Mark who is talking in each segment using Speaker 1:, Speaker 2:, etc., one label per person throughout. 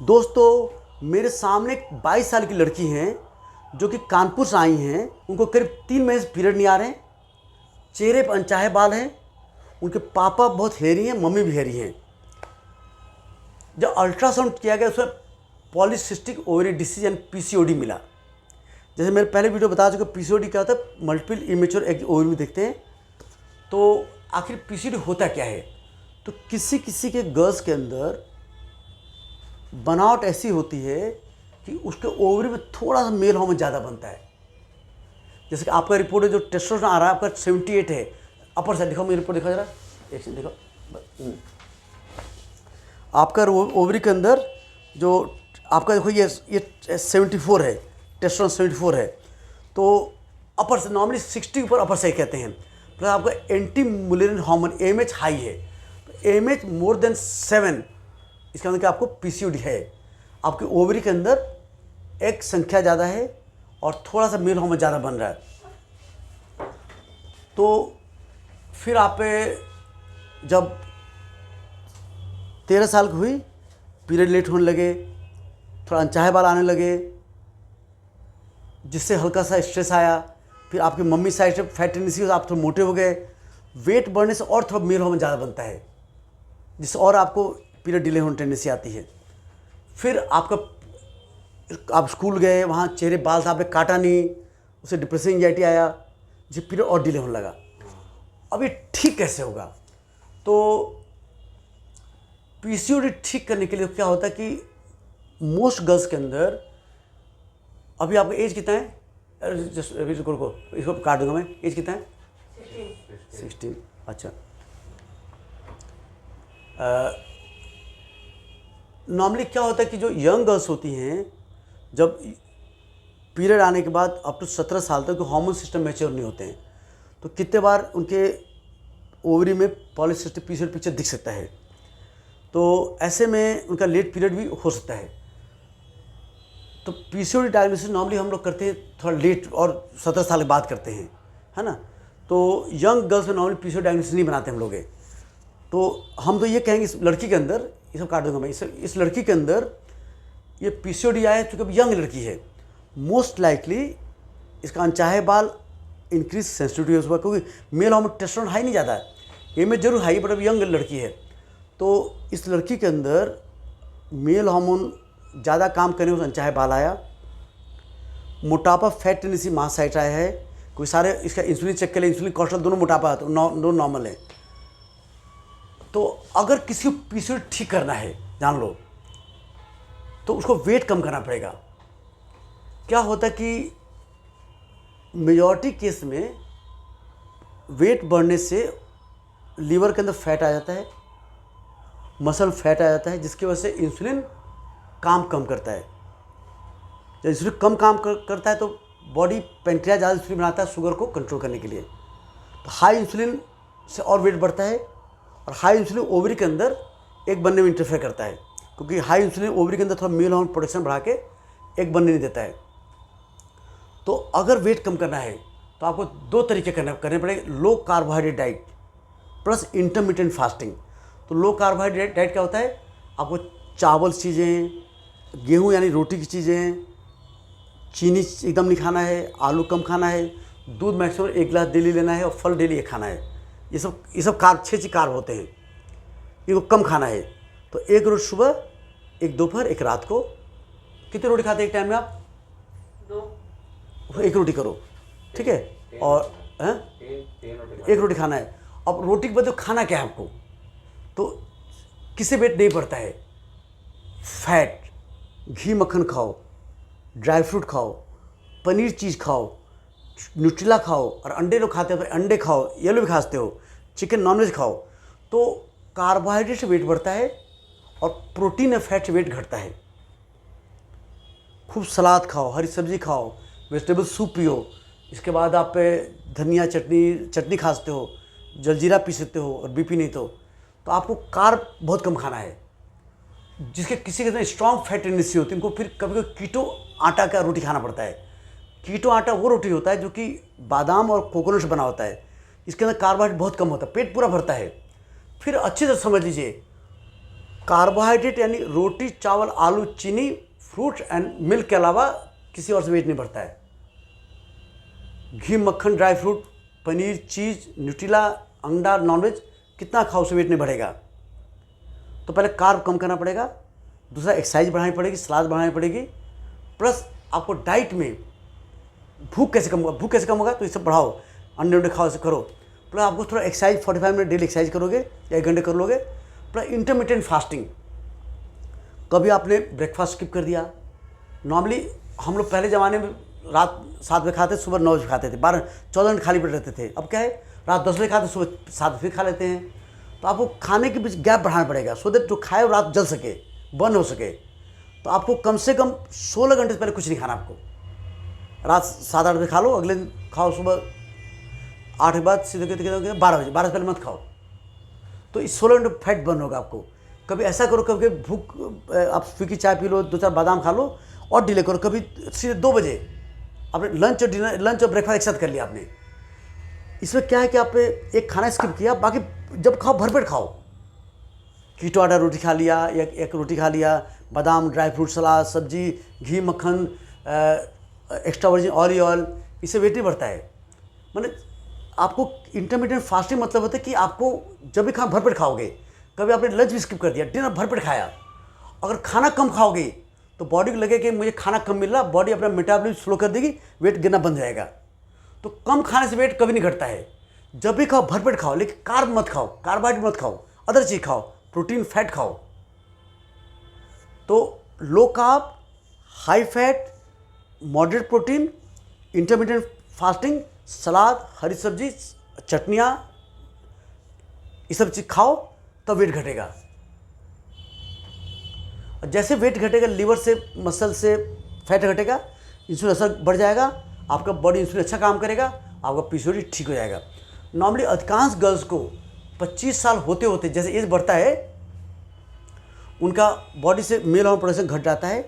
Speaker 1: दोस्तों मेरे सामने एक 22 साल की लड़की हैं जो कि कानपुर से आई हैं। उनको करीब 3 महीने से पीरियड नहीं आ रहे हैं। चेहरे पर अनचाहे बाल हैं। उनके पापा बहुत हेरी हैं, मम्मी भी हेरी हैं। जब अल्ट्रासाउंड किया गया उसमें polycystic ovary disease and PCOD मिला। जैसे मेरे पहले वीडियो बता चुका, पीसीओडी क्या होता है, मल्टीपल इमेच्योर ओवरी में देखते हैं। तो आखिर पीसीओडी होता क्या है? तो किसी किसी के गर्ल्स के अंदर बनावट ऐसी होती है कि उसके ओवरी में थोड़ा सा मेल हार्मोन ज़्यादा बनता है। जैसे कि आपका रिपोर्ट है जो टेस्टोस्टेरोन आ रहा है आपका 78 है। अपर साइड दिखाओ, मेरी रिपोर्ट दिखा जरा, एक सेकंड दिखाओ। आपका ओवरी के अंदर जो आपका देखो ये 74 है, टेस्टोस्टेरोन 74 है। तो अपर से नॉर्मली 60 के ऊपर अपर साइड कहते हैं। प्लस आपका anti Mullerian hormone AMH high है। तो AMH मोर देन 7 इसका मतलब कि आपको पीसीओडी है। आपके ओवरी के अंदर एक संख्या ज़्यादा है और थोड़ा सा मेल हार्मोन ज़्यादा बन रहा है। तो फिर आप जब 13 साल की हुई, पीरियड लेट होने लगे, थोड़ा अनचाहे बाल आने लगे, जिससे हल्का सा स्ट्रेस आया। फिर आपकी मम्मी साइड से फैट टेंडेंसी, आप थोड़े मोटे हो गए। वेट बढ़ने से और थोड़ा मेल हार्मोन ज़्यादा बनता है, जिससे और आपको पीरियड डिले होने टेंडेंसी आती है। फिर आप स्कूल गए, वहाँ चेहरे बाल था, आपने काटा नहीं, उसे डिप्रेशन एंजाइटी आया, जो पीरियड और डिले होने लगा। अब ये ठीक कैसे होगा? तो पीसीओडी ठीक करने के लिए क्या होता है कि मोस्ट गर्ल्स के अंदर, अभी आपका एज कितना है? इसको काट दूंगा मैं। एज कितना है? 16। अच्छा, नॉर्मली क्या होता है कि जो यंग गर्ल्स होती हैं, जब पीरियड आने के बाद अप टू 17 साल तक हार्मोन सिस्टम मैच्योर नहीं होते हैं। तो कितने बार उनके ओवरी में पॉलीसिस्टिक पीसीओडी पिक्चर दिख सकता है। तो ऐसे में उनका लेट पीरियड भी हो सकता है। तो पीसीओडी डायग्नोसिस नॉर्मली हम लोग करते हैं थोड़ा लेट और 17 साल के बाद करते हैं, है ना। तो यंग गर्ल्स में नॉर्मली पीसीओडी डायग्नोसिस नहीं बनाते हम लोग। तो हम तो ये कहेंगे इस लड़की के अंदर, ये सब काट दूंगा मैं, इस लड़की के अंदर ये पीसीओडी आया चूँकि अब यंग लड़की है। मोस्ट लाइकली इसका अनचाहे बाल इंक्रीज सेंसिटिविटी हुआ, क्योंकि मेल हार्मोन टेस्टोस्टेरोन हाई नहीं ज़्यादा है, AMH जरूर हाई, बट अब यंग लड़की है। तो इस लड़की के अंदर मेल हार्मोन ज़्यादा काम करने से अनचाहे बाल आया। मोटापा फैट टेंडेंसी मास्टाइट आया है। कोई सारे इसका इंसुलिन चेक के लिए, इंसुलिन कोलेस्ट्रॉल दोनों मोटापा आता है, दोनों नॉर्मल है। तो अगर किसी को पीसीओडी ठीक करना है, जान लो, तो उसको वेट कम करना पड़ेगा। क्या होता है कि मेजॉरिटी केस में वेट बढ़ने से लीवर के अंदर फैट आ जाता है, मसल फैट आ जाता है, जिसकी वजह से इंसुलिन काम कम करता है। जब इंसुलिन कम काम करता है तो बॉडी पेंक्रियाज ज़्यादा इंसुलिन बनाता है शुगर को कंट्रोल करने के लिए। तो हाई इंसुलिन से और वेट बढ़ता है, और हाई इंसुलिन ओवरी के अंदर एक बनने में इंटरफेयर करता है, क्योंकि हाई इंसुलिन ओवरी के अंदर थोड़ा मेल हार्मोन प्रोडक्शन बढ़ा के एक बनने नहीं देता है। तो अगर वेट कम करना है तो आपको 2 तरीके करने पड़ेंगे। लो carbohydrate diet plus intermittent fasting. तो लो कार्बोहाइड्रेट डाइट क्या होता है? आपको चावल चीज़ें, गेहूँ यानी रोटी की चीज़ें, चीनी एकदम नहीं खाना है, आलू कम खाना है, दूध मैक्सिमम 1 गिलास डेली लेना है, और फल डेली एक खाना है। ये सब कार्ब 6 चीज कार्ब होते हैं, इनको कम खाना है। तो 1 रोटी सुबह, 1 दोपहर, 1 रात को। कितनी रोटी खाते हैं एक टाइम में आप? 2। 1 रोटी करो, ठीक है। और 1 रोटी खाना है। अब रोटी के बदले खाना क्या है आपको? तो किसी वेट नहीं बढ़ता है। फैट, घी मक्खन खाओ, ड्राई फ्रूट खाओ, पनीर चीज़ खाओ, न्यूट्रिला खाओ, और अंडे लोग खाते हो तो अंडे खाओ, येलो भी खाते हो, चिकन नॉनवेज खाओ। तो कार्बोहाइड्रेट से वेट बढ़ता है और प्रोटीन और फैट से वेट घटता है। खूब सलाद खाओ, हरी सब्जी खाओ, वेजिटेबल सूप पियो। इसके बाद आप धनिया चटनी खा सकते हो, जलजीरा पी सकते हो, और बीपी नहीं तो आपको कार्ब बहुत कम खाना है। जिसके किसी के अंदर स्ट्रॉन्ग फैट टेंडेंसी होती है, उनको फिर कभी कभी कीटो आटा का रोटी खाना पड़ता है। कीटो आटा वो रोटी होता है जो कि बादाम और कोकोनट से बना होता है। इसके अंदर कार्बोहाइड्रेट बहुत कम होता है, पेट पूरा भरता है। फिर अच्छी तरह समझ लीजिए, कार्बोहाइड्रेट यानी रोटी, चावल, आलू, चीनी, फ्रूट एंड मिल्क के अलावा किसी और से वेट नहीं बढ़ता है। घी, मक्खन, ड्राई फ्रूट, पनीर, चीज़, न्यूट्रीला, अंडा, नॉनवेज कितना खाओ उससे वेट नहीं बढ़ेगा। तो पहले कार्ब कम करना पड़ेगा, दूसरा एक्सरसाइज बढ़ानी पड़ेगी, सलाद बढ़ानी पड़ेगी, प्लस आपको डाइट में भूख कैसे कम होगा, तो ये सब बढ़ाओ, अंडे उंडे खाओ, ऐसे करो। प्लस आपको थोड़ा एक्सरसाइज 45 मिनट डेली एक्सरसाइज करोगे या 1 घंटे कर लोगे। प्लस इंटरमिटेंट फास्टिंग, कभी आपने ब्रेकफास्ट स्किप कर दिया। नॉर्मली हम लोग पहले ज़माने में रात 7 बजे खाते, सुबह 9 बजे खाते थे, 14 घंटे खाली पेट रहते थे। अब क्या है, रात 10 बजे खाते, सुबह 7 बजे फिर खा लेते हैं। तो आपको खाने के बीच गैप बढ़ाना पड़ेगा, सो दैट जो खाए वो रात जल सके, बर्न हो सके। तो आपको कम से कम 16 घंटे से पहले कुछ नहीं खाना। आपको रात 7-8 बजे खा लो, अगले दिन खाओ सुबह 8 के बाद, सीधे 12 बजे, 12 से पहले मत खाओ। तो इस 16 घंटे फैट बर्न होगा आपको। कभी ऐसा करो, कभी भूख आप फीकी चाय पी लो, 2-4 बादाम खा लो और डिले करो। कभी सीधे 2 बजे आपने लंच और ब्रेकफास्ट एक साथ कर लिया आपने। इसमें क्या है कि आप एक खाना स्किप किया, बाकी जब खाओ भरपेट खाओ। कीटो आटा रोटी खा लिया, एक रोटी खा लिया, बादाम, ड्राई फ्रूट, सलाद, सब्जी, घी, मक्खन, एक्स्ट्रा वर्जिन ऑयल, इससे वेट नहीं बढ़ता है। मतलब आपको इंटरमीडिएट फास्टिंग मतलब होता है कि आपको जब भी खाना भरपेट खाओगे। कभी आपने लंच भी स्किप कर दिया, डिनर भरपेट खाया, अगर खाना कम खाओगे तो बॉडी को लगे कि मुझे खाना कम मिल रहा, बॉडी अपना मेटाबॉलिज्म स्लो कर देगी, वेट गिरना बंद हो जाएगा। तो कम खाने से वेट कभी नहीं घटता है। जब भी खाओ भरपेट खाओ, लेकिन कार्ब मत खाओ, कार्बोहाइड्रेट मत खाओ, अदर चीज़ खाओ, प्रोटीन, फैट खाओ। तो low carb, high fat, moderate protein, intermediate fasting, salad, हरी सब्जी, चटनियाँ, ये सब चीज़ खाओ, तब वेट घटेगा। और जैसे वेट घटेगा, लीवर से, मसल से फैट घटेगा, इंसुलिन असर बढ़ जाएगा, आपका बॉडी इंसुलिन अच्छा काम करेगा, आपका पीसीओडी ठीक हो जाएगा। नॉर्मली अधिकांश गर्ल्स को 25 साल होते होते, जैसे एज बढ़ता है, उनका बॉडी से मेल हार्मोन प्रोडक्शन घट जाता है।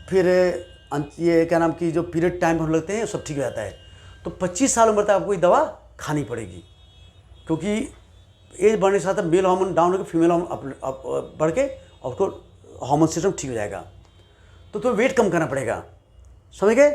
Speaker 1: फिर ये क्या नाम की जो पीरियड टाइम हम लगते हैं सब ठीक हो जाता है। तो 25 साल उम्र तक आपको ये दवा खानी पड़ेगी, क्योंकि एज बढ़ने के साथ मेल हार्मोन डाउन होकर फीमेल हार्मोन बढ़ के और उसको हार्मोन सिस्टम ठीक हो जाएगा। तो वेट कम करना पड़ेगा, समझ गए।